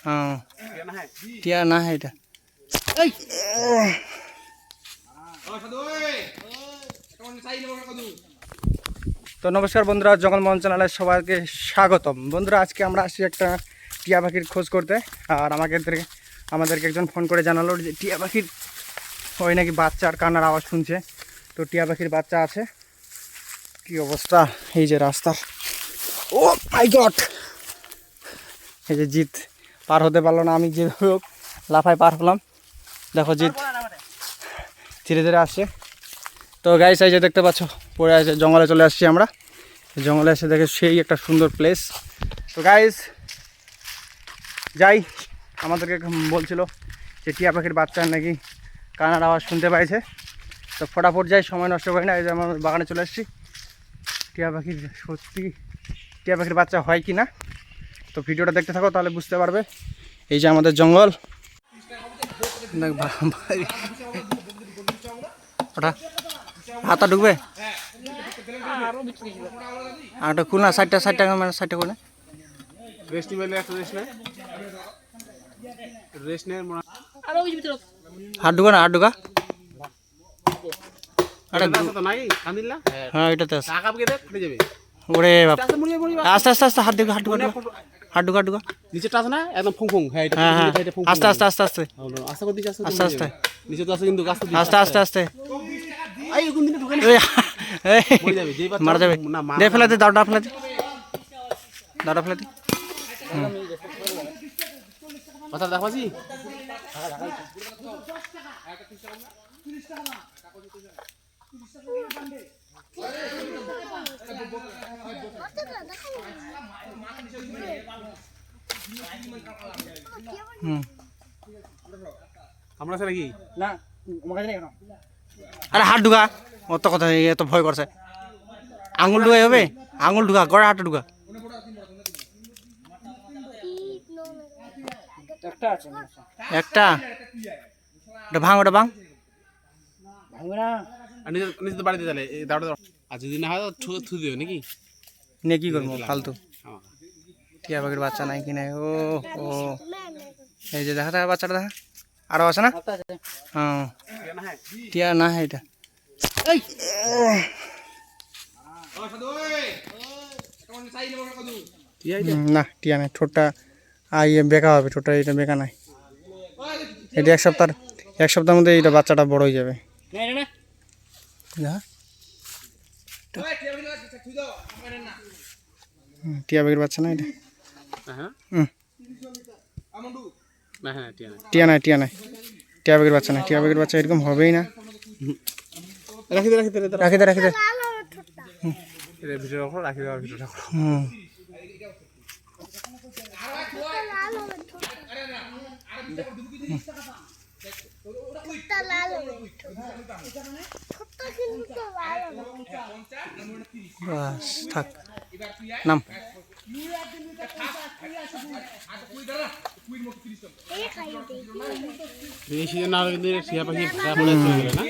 हाँ টিয়া না এটা তো নমস্কার বন্ধুরা, জঙ্গলমহল চ্যানেলে সবাইকে স্বাগতম। বন্ধুরা, আজকে আমরা আসছি একটা টিয়া পাখির খোঁজ করতে। আর আমাদেরকে একজন ফোন করে জানালো যে টিয়া পাখির ওই নাকি বাচ্চার কান্নার আওয়াজ শুনছে। তো টিয়া পাখির বাচ্চা আছে। কি অবস্থা, এই যে রাস্তার, ও মাই গড, এই যে জিত পার হতে পারলো না, আমি যে হোক লাফায় পার হলাম। দেখো জিত ধীরে ধীরে আসছে। তো গাইস, এই যে দেখতে পাচ্ছ পড়ে আছে, জঙ্গলে চলে আসছি আমরা। জঙ্গলে এসে দেখে সেই একটা সুন্দর প্লেস। তো গাইস যাই, আমাদেরকে বলছিল যে টিয়া পাখির বাচ্চার নাকি কান্নার আওয়াজ শুনতে পাইছে। তো ফটাফট যাই, সময় নষ্ট করি না। এই যে আমার বাগানে চলে আসছি। টিয়া পাখির সত্যি টিয়া পাখির বাচ্চা হয় কি না, তো ভিডিওটা দেখতে থাকো, তাহলে বুঝতে পারবে। এই যে আমাদের জঙ্গল, ওটা হাতা ঢুকবে আর ওটা খুলনা ষাটটা মানে 60টা খুলে হাত ঢুকা না, হাত ঢুকা। হ্যাঁ এটাতে আছে। ওরে বাপ, আস্তে আস্তে আস্তে হাত ঢুকা, হাত ঢুকা নিচেটা আছে না একদম ফুং হ্যাঁ এটা আস্তে আস্তে আস্তে আস্তে আস্তে করে দিচ্ছি আস্তে আস্তে নিচে তো আছে কিন্তু আস্তে আস্তে আস্তে এই কোন দিনে ঢুকে মরে যাবে যেই বাচ্চা মারা যাবে। দে ফেলে দে, দাওটা ফেলে দে, দাওটা ফেলে দে। কথা দেখাছি আমরা আছে নাকি না, আরে হাত ঢুকা, অত কথা এত ভয় করছে। আঙুল ঢুকাই হবে, আঙুল ঢুকা, গড়া হাতটা ঢুকা। একটা ওটা ভাঙ, ওটা ভাঙ। নিচে তো বাড়িতে চলে এই দাঁড়া আর যদি না হয় তো থু দিও নাকি নিয়ে কি করবো ফালতু। টিয়া পাখির বাচ্চা নাই কি নাই। ও ও এই যে দেখা দেখা বাচ্চাটা দেখা, আরো আছে না। হ্যাঁ টিয়া না এটা না, টিয়া নাই। ঠোঁটটা বেঁকা হবে, ঠোঁটটা এটা বেঁকা নাই। এটা এক সপ্তাহের মধ্যে এটা বাচ্চাটা বড় হয়ে যাবে। টিয়া পাখির বাচ্চা না এটা। টিয়া নাই টিয়া পাখির বাচ্চা নাই। টিয়া পাখির বাচ্চা এরকম হবেই না। রাখি দে বাস থাক, নাম এই সিজন না হলে কিন্তু টিয়া পাখি ভাড়া পড়ে চলে গেলে না।